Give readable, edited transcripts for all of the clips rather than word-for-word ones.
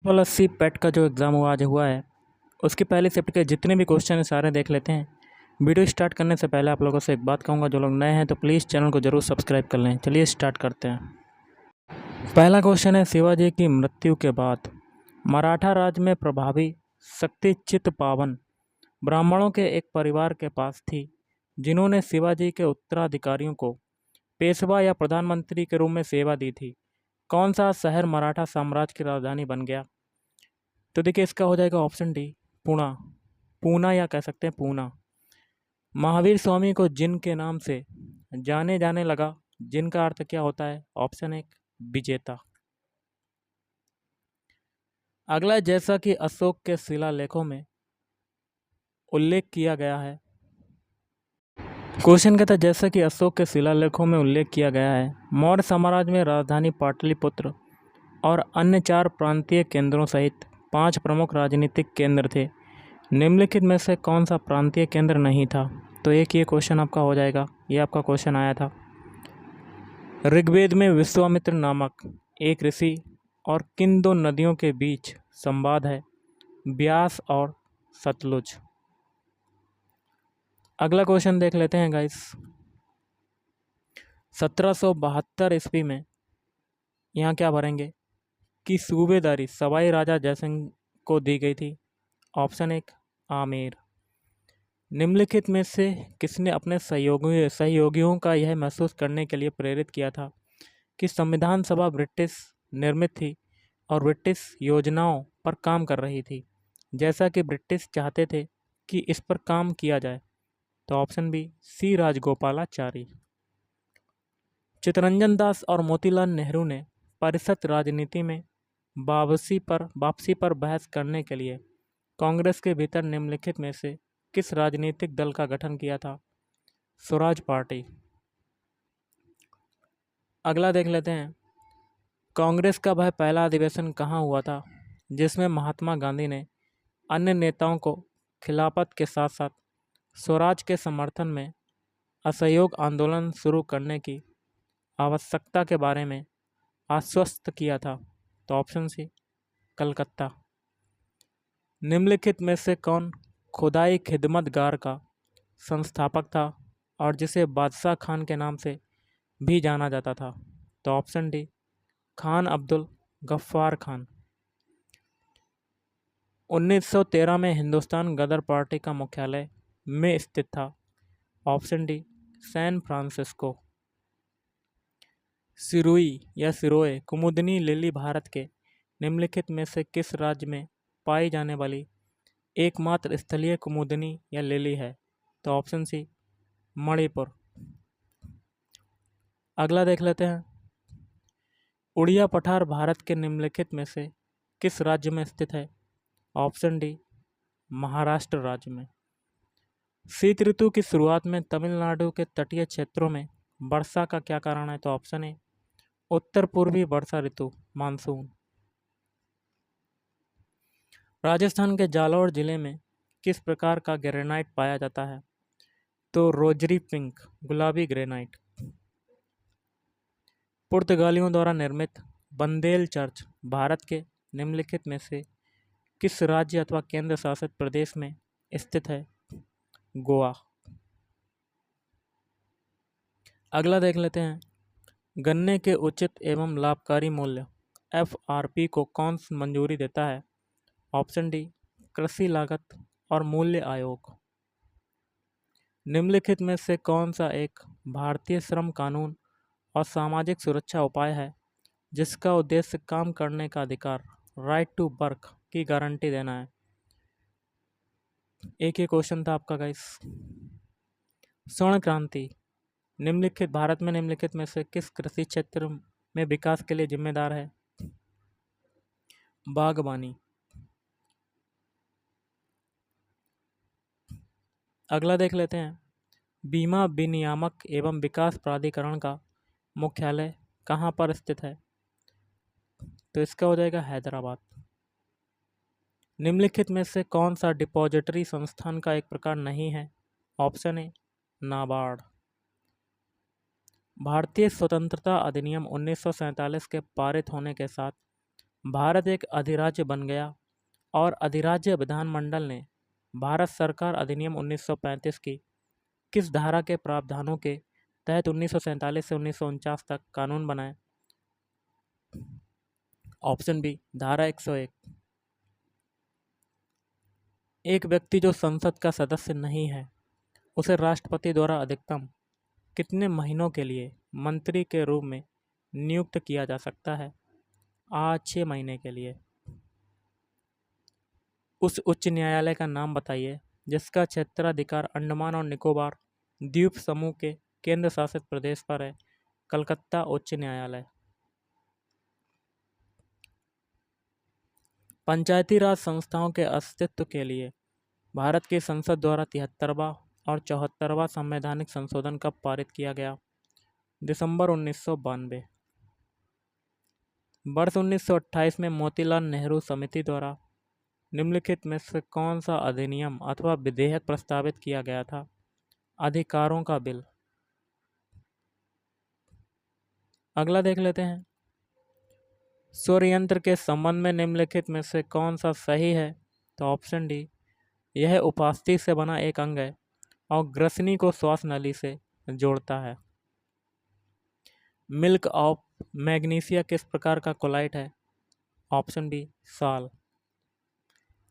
वाला सी पेट का जो एग्ज़ाम हुआ आज हुआ है, उसकी पहली शिफ्ट के जितने भी क्वेश्चन हैं सारे देख लेते हैं। वीडियो स्टार्ट करने से पहले आप लोगों से एक बात कहूँगा, जो लोग नए हैं तो प्लीज़ चैनल को ज़रूर सब्सक्राइब कर लें। चलिए स्टार्ट करते हैं। पहला क्वेश्चन है, शिवाजी की मृत्यु के बाद मराठा राज में प्रभावी शक्ति चित्तपावन ब्राह्मणों के एक परिवार के पास थी, जिन्होंने शिवाजी के उत्तराधिकारियों को पेशवा या प्रधानमंत्री के रूप में सेवा दी थी। कौन सा शहर मराठा साम्राज्य की राजधानी बन गया? तो देखिए, इसका हो जाएगा ऑप्शन डी, पूना। पूना या कह सकते हैं पूना। महावीर स्वामी को जिन के नाम से जाने जाने लगा, जिन का अर्थ क्या होता है? ऑप्शन एक, विजेता। अगला, जैसा कि अशोक के शिलालेखों में उल्लेख किया गया है। क्वेश्चन कहता है, जैसा कि अशोक के शिलालेखों में उल्लेख किया गया है, मौर्य साम्राज्य में राजधानी पाटलिपुत्र और अन्य 4 प्रांतीय केंद्रों सहित 5 प्रमुख राजनीतिक केंद्र थे। निम्नलिखित में से कौन सा प्रांतीय केंद्र नहीं था? तो एक ये क्वेश्चन आपका हो जाएगा, ये आपका क्वेश्चन आया था। ऋग्वेद में विश्वामित्र नामक एक ऋषि और किन 2 नदियों के बीच संवाद है? ब्यास और सतलुज। अगला क्वेश्चन देख लेते हैं गाइस। 1772 ईस्वी में यहाँ क्या भरेंगे कि सूबेदारी सवाई राजा जयसिंह को दी गई थी? ऑप्शन एक, आमेर। निम्नलिखित में से किसने अपने सहयोगियों का यह महसूस करने के लिए प्रेरित किया था कि संविधान सभा ब्रिटिश निर्मित थी और ब्रिटिश योजनाओं पर काम कर रही थी, जैसा कि ब्रिटिश चाहते थे कि इस पर काम किया जाए? तो ऑप्शन बी, सी राजगोपालाचारी। चित्तरंजन दास और मोतीलाल नेहरू ने परिषद राजनीति में वापसी पर बहस करने के लिए कांग्रेस के भीतर निम्नलिखित में से किस राजनीतिक दल का गठन किया था? स्वराज पार्टी। अगला देख लेते हैं, कांग्रेस का वह पहला अधिवेशन कहाँ हुआ था जिसमें महात्मा गांधी ने अन्य नेताओं को खिलाफत के साथ साथ स्वराज के समर्थन में असहयोग आंदोलन शुरू करने की आवश्यकता के बारे में आश्वस्त किया था? तो ऑप्शन सी, कलकत्ता। निम्नलिखित में से कौन खुदाई खिदमतगार का संस्थापक था और जिसे बादशाह खान के नाम से भी जाना जाता था? तो ऑप्शन डी, खान अब्दुल गफ्फार खान। 1913 में हिंदुस्तान गदर पार्टी का मुख्यालय में स्थित था? Option D, San Francisco. सिरोई या सिरोए कुमुदनी लिली भारत के निम्नलिखित में से किस राज्य में पाई जाने वाली एकमात्र स्थलीय कुमुदनी या लिली है? तो ऑप्शन सी, मणिपुर। अगला देख लेते हैं, उड़िया पठार भारत के निम्नलिखित में से किस राज्य में स्थित है? ऑप्शन डी, महाराष्ट्र राज्य में। शीत ऋतु की शुरुआत में तमिलनाडु के तटीय क्षेत्रों में वर्षा का क्या कारण है? तो ऑप्शन ए, उत्तर पूर्वी वर्षा ऋतु, मानसून। राजस्थान के जालौर जिले में किस प्रकार का ग्रेनाइट पाया जाता है? तो रोजरी पिंक, गुलाबी ग्रेनाइट। पुर्तगालियों द्वारा निर्मित बंदेल चर्च भारत के निम्नलिखित में से किस राज्य अथवा केंद्र शासित प्रदेश में स्थित है? गोवा। अगला देख लेते हैं, गन्ने के उचित एवं लाभकारी मूल्य FRP को कौन मंजूरी देता है? ऑप्शन डी, कृषि लागत और मूल्य आयोग। निम्नलिखित में से कौन सा एक भारतीय श्रम कानून और सामाजिक सुरक्षा उपाय है जिसका उद्देश्य काम करने का अधिकार, राइट टू वर्क की गारंटी देना है? एक ही क्वेश्चन था आपका गाइस। स्वर्ण क्रांति भारत में निम्नलिखित में से किस कृषि क्षेत्र में विकास के लिए जिम्मेदार है? बागवानी। अगला देख लेते हैं, बीमा विनियामक एवं विकास प्राधिकरण का मुख्यालय कहाँ पर स्थित है? तो इसका हो जाएगा हैदराबाद। निम्नलिखित में से कौन सा डिपॉजिटरी संस्थान का एक प्रकार नहीं है? Option A, NABARD. भारतीय स्वतंत्रता अधिनियम 1947 के पारित होने के साथ भारत एक अधिराज्य बन गया और अधिराज्य विधानमंडल ने भारत सरकार अधिनियम 1935 की किस धारा के प्रावधानों के तहत 1947 से 1949 तक कानून बनाए? ऑप्शन बी धारा 101। एक व्यक्ति जो संसद का सदस्य नहीं है उसे राष्ट्रपति द्वारा अधिकतम कितने महीनों के लिए मंत्री के रूप में नियुक्त किया जा सकता है? 6 महीने के लिए। उस उच्च न्यायालय का नाम बताइए जिसका क्षेत्राधिकार अंडमान और निकोबार द्वीप समूह के केंद्र शासित प्रदेश पर है। कलकत्ता उच्च न्यायालय। पंचायती राज संस्थाओं के अस्तित्व के लिए भारत की संसद द्वारा 73वां और 74वां संवैधानिक संशोधन कब पारित किया गया? दिसंबर 1992। वर्ष 1928 में मोतीलाल नेहरू समिति द्वारा निम्नलिखित में से कौन सा अधिनियम अथवा विधेयक प्रस्तावित किया गया था? अधिकारों का बिल। अगला देख लेते हैं। सौर यंत्र के संबंध में निम्नलिखित में से कौन सा सही है? तो ऑप्शन डी, यह उपास्थि से बना एक अंग है और ग्रसनी को श्वास नली से जोड़ता है। मिल्क ऑफ मैग्नीशिया किस प्रकार का कोलाइट है? ऑप्शन बी साल।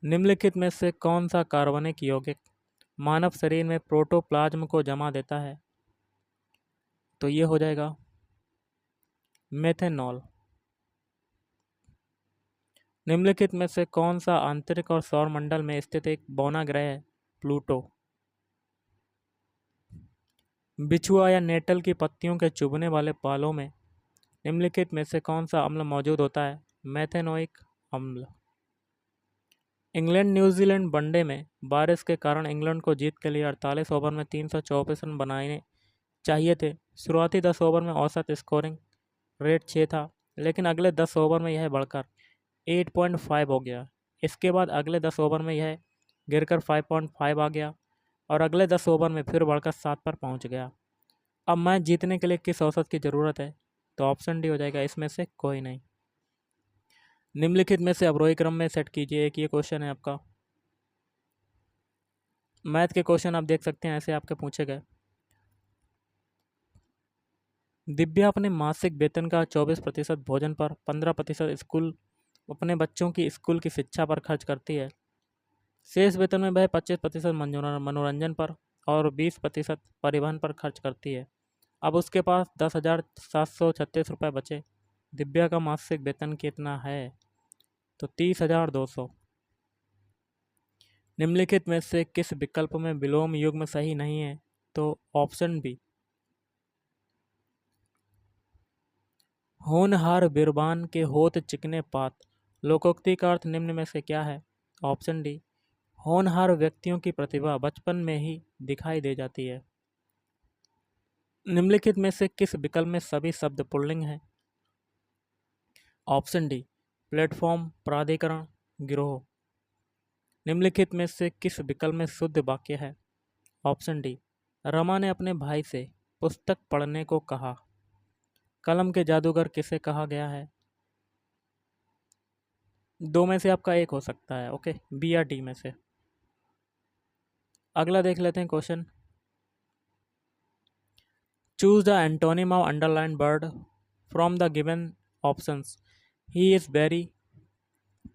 निम्नलिखित में से कौन सा कार्बनिक यौगिक मानव शरीर में प्रोटोप्लाज्म को जमा देता है? तो ये हो जाएगा मेथेनॉल। निम्नलिखित में से कौन सा आंतरिक और सौरमंडल में स्थित एक बौना ग्रह है? प्लूटो। बिछुआ या नेटल की पत्तियों के चुभने वाले बालों में निम्नलिखित में से कौन सा अम्ल मौजूद होता है? मेथेनोइक अम्ल। इंग्लैंड न्यूजीलैंड वनडे में बारिश के कारण इंग्लैंड को जीत के लिए 48 ओवर में 324 रन बनाने चाहिए थे। शुरुआती 10 ओवर में औसत स्कोरिंग रेट 6 था, लेकिन अगले 10 ओवर में यह बढ़कर 8.5 हो गया। इसके बाद अगले 10 ओवर में यह गिरकर 5.5 आ गया और अगले 10 ओवर में फिर बढ़कर 7 पर पहुंच गया। अब मैच जीतने के लिए किस औसत की ज़रूरत है? तो ऑप्शन डी हो जाएगा इसमें से कोई नहीं। निम्नलिखित में से अवरोही क्रम में सेट कीजिए। एक ये क्वेश्चन है आपका। मैथ के क्वेश्चन आप देख सकते हैं ऐसे आपके पूछे गए। दिव्या अपने मासिक वेतन का 24% भोजन पर, 15% स्कूल अपने बच्चों की स्कूल की शिक्षा पर खर्च करती है। शेष वेतन में वह 25% मनोरंजन पर और 20% परिवहन पर खर्च करती है। अब उसके पास 10,736 रुपये बचे। दिव्या का मासिक वेतन कितना है? तो 30,200। निम्नलिखित में से किस विकल्प में विलोम युग्म सही नहीं है? तो ऑप्शन बी, होनहार बिरबान के होत चिकने पात लोकोक्ति का अर्थ निम्न में से क्या है? ऑप्शन डी, होनहार व्यक्तियों की प्रतिभा बचपन में ही दिखाई दे जाती है। निम्नलिखित में से किस विकल्प में सभी शब्द पुल्लिंग हैं? ऑप्शन डी, प्लेटफॉर्म, प्राधिकरण, गिरोह। निम्नलिखित में से किस विकल्प में शुद्ध वाक्य है? ऑप्शन डी, रमा ने अपने भाई से पुस्तक पढ़ने को कहा। कलम के जादूगर किसे कहा गया है? दो में से आपका एक हो सकता है। ओके, बी या डी में से। अगला देख लेते हैं question. Choose the antonym of underline word from the given options. He is very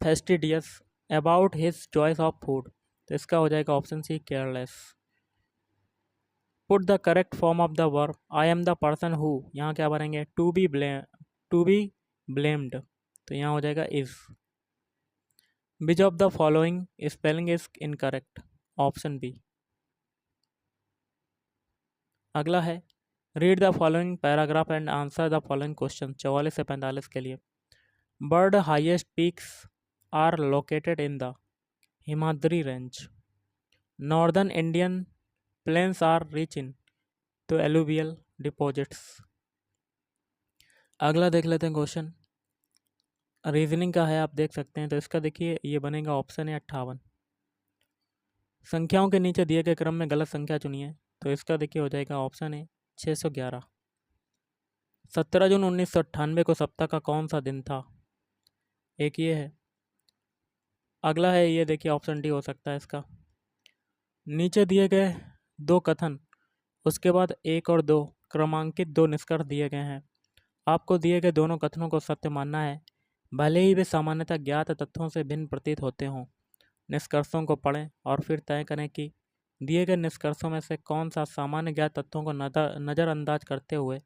fastidious about his choice of food. तो इसका हो जाएगा option C, careless. Put the correct form of the verb I am the person who, यहाँ क्या भरेंगे? To be blamed, तो यहाँ हो जाएगा is. Which of the following spelling is incorrect? Option B. अगला है read the following paragraph and answer the following question. 44 से 45 के लिए। Bird highest peaks are located in the Himadri range. Northern Indian plains are rich in तो alluvial deposits. अगला देख लेते हैं क्वेश्चन। रीजनिंग का है, आप देख सकते हैं। तो इसका देखिए ये बनेगा ऑप्शन है 58। संख्याओं के नीचे दिए गए क्रम में गलत संख्या चुनिए। तो इसका देखिए हो जाएगा ऑप्शन है 611। 17 जून 1998 को सप्ताह का कौन सा दिन था? एक ये है। अगला है ये देखिए, ऑप्शन डी हो सकता है इसका। नीचे दिए गए दो कथन, उसके बाद एक और दो क्रमांकित दो निष्कर्ष दिए गए हैं। आपको दिए गए दोनों कथनों को सत्य मानना है, भले ही वे सामान्यतः ज्ञात तथ्यों से भिन्न प्रतीत होते हों। निष्कर्षों को पढ़ें और फिर तय करें कि दिए गए निष्कर्षों में से कौन सा सामान्य ज्ञात तथ्यों को नज़रअंदाज करते हुए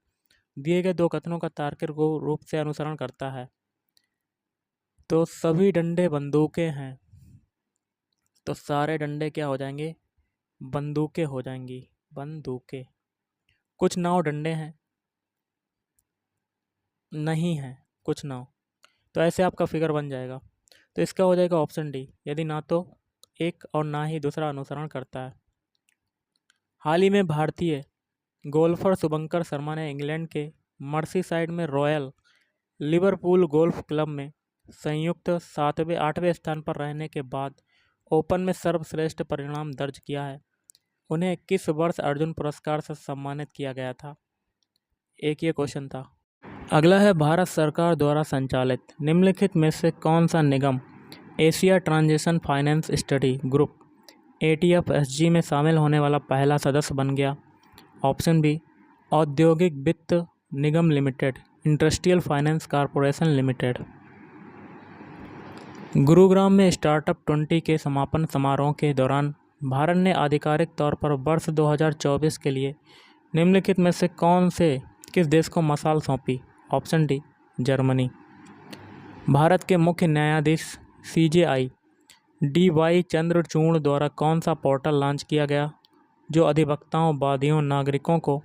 दिए गए दो कथनों का तार्किक रूप से अनुसरण करता है। तो सभी डंडे बंदूकें हैं, तो सारे डंडे क्या हो जाएंगे? बंदूकें हो जाएंगी, बंदूकें। कुछ नाव डंडे हैं, नहीं हैं कुछ नाव, तो ऐसे आपका फिगर बन जाएगा। तो इसका हो जाएगा ऑप्शन डी, यदि ना तो एक और ना ही दूसरा अनुसरण करता है। हाल ही में भारतीय गोल्फर शुभंकर शर्मा ने इंग्लैंड के मर्सीसाइड में रॉयल लिवरपूल गोल्फ क्लब में संयुक्त 8वें स्थान पर रहने के बाद ओपन में सर्वश्रेष्ठ परिणाम दर्ज किया है। उन्हें किस वर्ष अर्जुन पुरस्कार से सम्मानित किया गया था? एक ये क्वेश्चन था। अगला है, भारत सरकार द्वारा संचालित निम्नलिखित में से कौन सा निगम Asia transition finance study group ATFSG में शामिल होने वाला पहला सदस्य बन गया? ऑप्शन बी, औद्योगिक वित्त निगम limited, industrial finance corporation limited. Gurugram में स्टार्टअप 20 के समापन समारोह के दौरान भारत ने आधिकारिक तौर पर वर्ष 2024 के लिए निम्नलिखित में से किस देश को मशाल सौंपी? Option D, Germany. भारत के मुख्य न्यायाधीश CJI DY चंद्रचूड़ द्वारा कौन सा पोर्टल लॉन्च किया गया जो अधिवक्ताओं, वादियों, नागरिकों को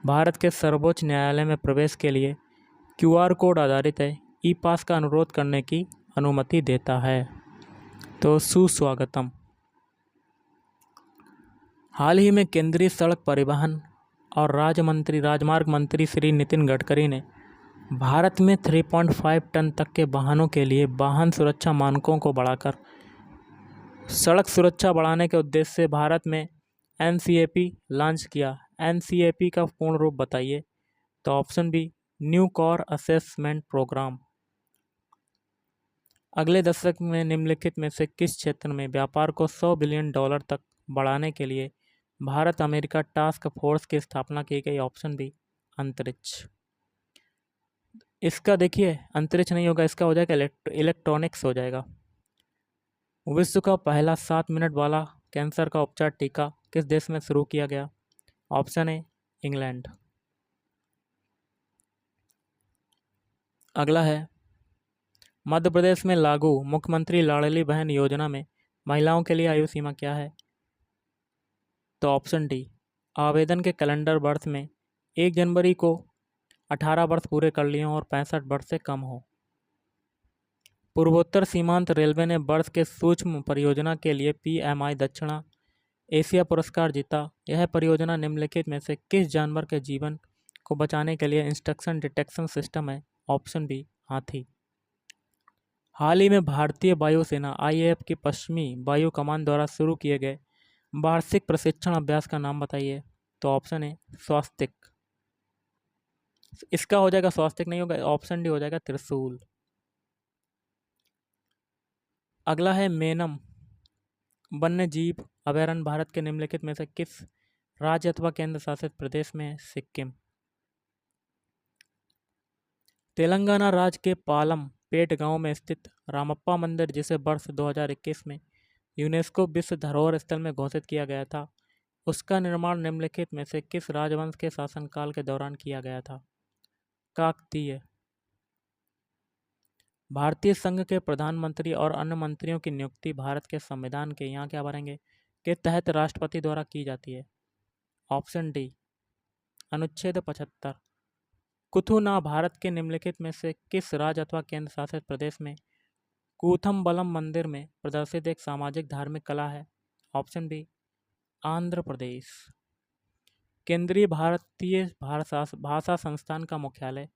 भारत के सर्वोच्च न्यायालय में प्रवेश के लिए QR कोड आधारित है ई-पास का अनुरोध करने की अनुमति देता है? तो सुस्वागतम। हाल ही में केंद्रीय सड़क परिवहन और राजमार्ग मंत्री श्री नितिन गडकरी ने भारत में 3.5 टन तक के वाहनों के लिए वाहन सुरक्षा मानकों को बढ़ाकर सड़क सुरक्षा बढ़ाने के उद्देश्य से भारत में NCAP लॉन्च किया। NCAP का पूर्ण रूप बताइए? तो option B, new car assessment programme. अगले दशक में निम्नलिखित में से किस क्षेत्र में व्यापार को $100 बिलियन तक बढ़ाने के लिए भारत अमेरिका टास्क फोर्स की स्थापना की गई? ऑप्शन बी, अंतरिक्ष। इसका देखिए, अंतरिक्ष नहीं होगा, इसका हो जाएगा इलेक्ट्रॉनिक्स हो जाएगा। विश्व का पहला 7 मिनट वाला कैंसर का उपचार टीका किस देश में शुरू किया गया? Option A, England. अगला है, मध्य प्रदेश में लागू मुख्यमंत्री लाडली बहन योजना में महिलाओं के लिए आयु सीमा क्या है? तो ऑप्शन डी, आवेदन के कैलेंडर वर्ष में 1 जनवरी को 18 वर्ष पूरे कर लिए हों और 65 वर्ष से कम हो। पूर्वोत्तर सीमांत रेलवे ने वर्ष के सूक्ष्म परियोजना के लिए PMI दक्षिण एशिया पुरस्कार जीता। यह परियोजना निम्नलिखित में से किस जानवर के जीवन को बचाने के लिए इंस्ट्रक्शन डिटेक्शन सिस्टम है? ऑप्शन बी, हाथी। हाल ही में भारतीय वायुसेना IAF की पश्चिमी वायु कमान द्वारा शुरू किए गए वार्षिक प्रशिक्षण अभ्यास का नाम बताइए? तो ऑप्शन ए, स्वास्तिक। इसका हो जाएगा स्वास्तिक नहीं होगा, ऑप्शन डी हो जाएगा, त्रिशूल। अगला है, मेनम वन्य जीव अभयारण्य भारत के निम्नलिखित में से किस राज्य अथवा केंद्र शासित प्रदेश में है? सिक्किम। तेलंगाना राज्य के पालम पेट गांव में स्थित रामप्पा मंदिर, जिसे वर्ष 2021 में यूनेस्को विश्व धरोहर स्थल में घोषित किया गया था, उसका निर्माण निम्नलिखित में से किस राजवंश के शासनकाल के दौरान किया गया था? काकतीय। भारतीय संघ के प्रधानमंत्री और अन्य मंत्रियों की नियुक्ति भारत के संविधान के यहाँ क्या भरेंगे के तहत राष्ट्रपति द्वारा की जाती है? ऑप्शन डी, अनुच्छेद 75। कुथुना भारत के निम्नलिखित में से किस राज्य अथवा केंद्र शासित प्रदेश में कूथमबलम मंदिर में प्रदर्शित एक सामाजिक धार्मिक कला है? Option B, Andhra Pradesh. केंद्रीय भारतीय भाषा संस्थान का मुख्यालय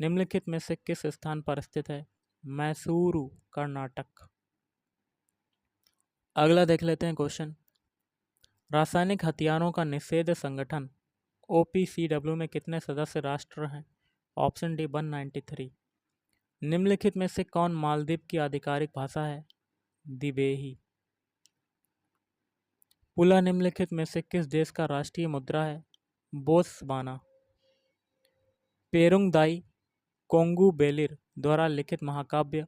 निम्नलिखित में से किस स्थान पर स्थित है? मैसूरू, कर्नाटक। अगला देख लेते हैं क्वेश्चन। रासायनिक हथियारों का निषेध संगठन OPCW में कितने सदस्य राष्ट्र हैं? Option D, 193। निम्नलिखित में से कौन मालदीव की आधिकारिक भाषा है? दिवेही। पुला निम्नलिखित में से किस देश का राष्ट्रीय मुद्रा है? बोत्सवाना। पेरुंग दाई कोंगू बेलिर द्वारा लिखित महाकाव्य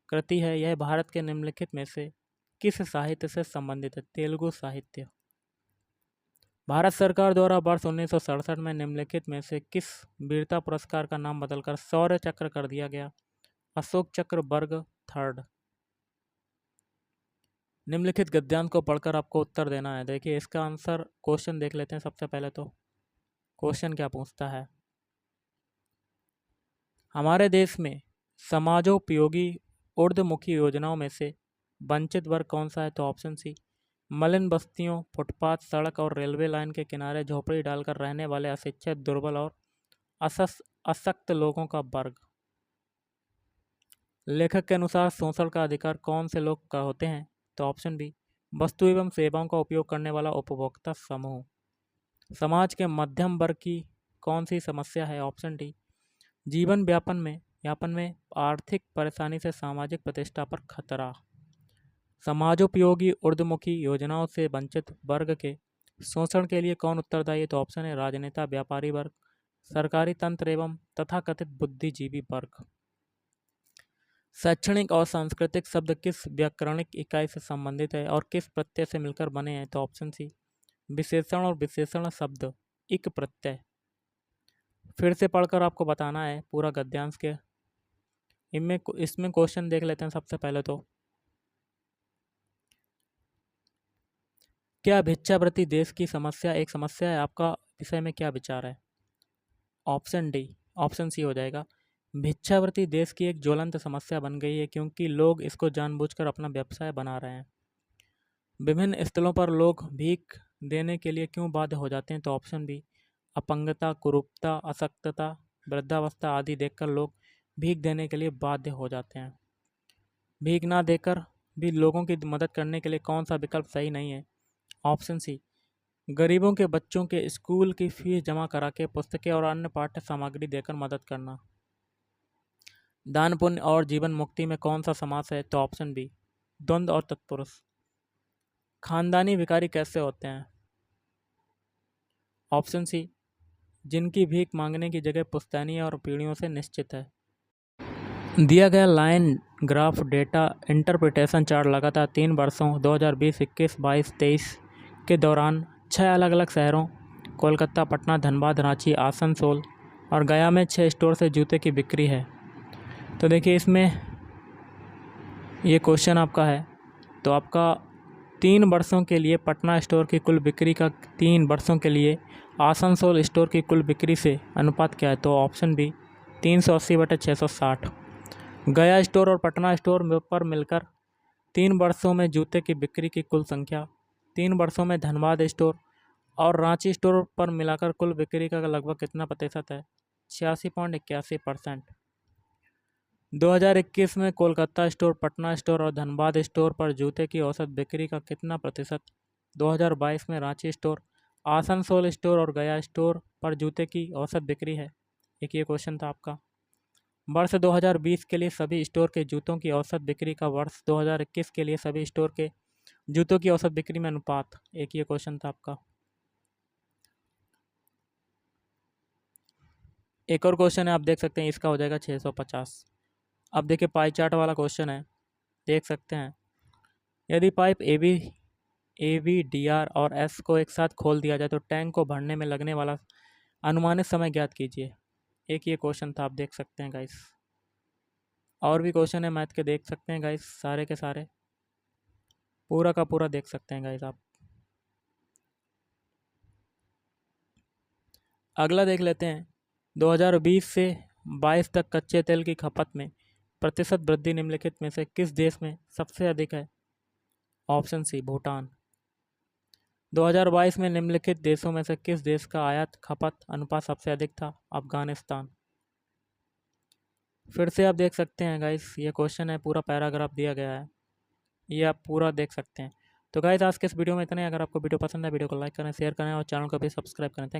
कृति है, यह भारत के निम्नलिखित में से किस साहित्य से संबंधित है? तेलुगु साहित्य। भारत सरकार द्वारा वर्ष 1967 में निम्नलिखित में से किस वीरता पुरस्कार का नाम बदलकर शौर्य चक्र कर दिया गया? अशोक चक्र वर्ग 3rd। निम्नलिखित गद्यांश को पढ़कर आपको उत्तर देना है। देखिए इसका आंसर, क्वेश्चन देख लेते हैं सबसे पहले। तो क्वेश्चन क्या पूछता है? हमारे देश में समाजोपयोगी ऊर्ध्वमुखी योजनाओं में से वंचित वर्ग कौन सा है? तो ऑप्शन सी, मलिन बस्तियों, फुटपाथ, सड़क और रेलवे लाइन के किनारे झोपड़ी डालकर रहने वाले अशिक्षित, दुर्बल और अशक्त लोगों का वर्ग। लेखक के अनुसार शोषण का अधिकार कौन से लोग का होते हैं? तो ऑप्शन बी, वस्तु एवं सेवाओं का उपयोग करने वाला उपभोक्ता समूह। समाज के मध्यम वर्ग की कौन सी समस्या है? ऑप्शन डी, जीवन यापन में आर्थिक परेशानी से सामाजिक प्रतिष्ठा पर खतरा। समाजोपयोगी ऊर्ध्वमुखी योजनाओं से वंचित वर्ग के शोषण के लिए कौन उत्तरदायी है? तो ऑप्शन है राजनेता, व्यापारी वर्ग, सरकारी तंत्र एवं तथाकथित बुद्धिजीवी वर्ग। शैक्षणिक और सांस्कृतिक शब्द किस व्याकरणिक इकाई से संबंधित है और किस प्रत्यय से मिलकर बने हैं? तो ऑप्शन सी, विशेषण और विशेषण शब्द इक प्रत्यय। फिर से पढ़कर आपको बताना है पूरा गद्यांश के। इसमें क्वेश्चन देख लेते हैं सबसे पहले। तो क्या भिक्षावृत्ति देश की समस्या एक समस्या है? आपका विषय में क्या विचार है? ऑप्शन सी हो जाएगा, भिक्षावृत्ति देश की एक ज्वलंत समस्या बन गई है क्योंकि लोग इसको जानबूझकर अपना व्यवसाय बना रहे हैं। विभिन्न स्थलों पर लोग भीख देने के लिए क्यों बाध्य हो जाते हैं? तो ऑप्शन बी, अपंगता, कुरूपता, अशक्तता, वृद्धावस्था आदि देखकर लोग भीख देने के लिए बाध्य हो जाते हैं। भीख ना देकर भी लोगों की मदद करने के लिए कौन सा विकल्प सही नहीं है? ऑप्शन सी, गरीबों के बच्चों के स्कूल की फीस जमा करा के पुस्तकें और अन्य पाठ्य सामग्री देकर मदद करना। दान पुण्य और जीवन मुक्ति में कौन सा समास है? तो ऑप्शन बी, द्वंद्व और तत्पुरुष। खानदानी भिखारी कैसे होते हैं? ऑप्शन सी, जिनकी भीख मांगने की जगह पुश्तैनी और पीढ़ियों से निश्चित है। दिया गया line graph data interpretation chart लगातार 3 वर्षों 2020, 21, 22, 23 के दौरान 6 अलग अलग शहरों कोलकाता, पटना, धनबाद, रांची, आसनसोल और गया में 6 स्टोर से जूते की बिक्री है। तो देखिए इसमें ये क्वेश्चन आपका है। तो आपका 3 वर्षों के लिए पटना स्टोर की कुल बिक्री का 3 वर्षों के लिए आसनसोल स्टोर की कुल बिक्री से अनुपात क्या है? तो ऑप्शन बी, 380/660। गया स्टोर और पटना स्टोर पर मिलकर 3 वर्षों में जूते की बिक्री की कुल संख्या, 3 वर्षों में धनबाद स्टोर और रांची स्टोर पर मिलाकर कुल बिक्री का लगभग कितना प्रतिशत है? 86.81%। 2021 में कोलकाता स्टोर, पटना स्टोर और धनबाद स्टोर पर जूते की औसत बिक्री का कितना प्रतिशत? 2022 में रांची स्टोर, आसनसोल स्टोर और गया स्टोर पर जूते की औसत बिक्री है। एक ये क्वेश्चन था आपका। वर्ष 2020 के लिए सभी स्टोर के जूतों की औसत बिक्री का वर्ष 2021 के लिए सभी स्टोर के जूतों की औसत बिक्री में अनुपात। एक ये क्वेश्चन था आपका। एक और क्वेश्चन है, आप देख सकते हैं, इसका हो जाएगा 650। अब देखिए पाई चार्ट वाला क्वेश्चन है, देख सकते हैं। यदि pipe A B D R और एस को एक साथ खोल दिया जाए तो टैंक को भरने में लगने वाला अनुमानित समय ज्ञात कीजिए। एक ये क्वेश्चन था, आप देख सकते हैं गाइस। और भी क्वेश्चन है मैथ के, देख सकते हैं गाइस, सारे के सारे पूरा का पूरा देख सकते हैं गाइस आप। अगला देख लेते हैं। 2020 से 22 तक कच्चे तेल की खपत में प्रतिशत वृद्धि निम्नलिखित में से किस देश में सबसे अधिक है? Option C, Bhutan. 2022 में निम्नलिखित देशों में से किस देश का आयात खपत अनुपात सबसे अधिक था? अफगानिस्तान। फिर से आप देख सकते हैं गाइस, ये क्वेश्चन है, पूरा पैराग्राफ दिया गया है, ये आप पूरा देख सकते हैं। तो गाइस आज के इस वीडियो में इतना ही। अगर आपको वीडियो पसंद है, वीडियो को लाइक करें, शेयर करें और चैनल को भी सब्सक्राइब करें। थैंक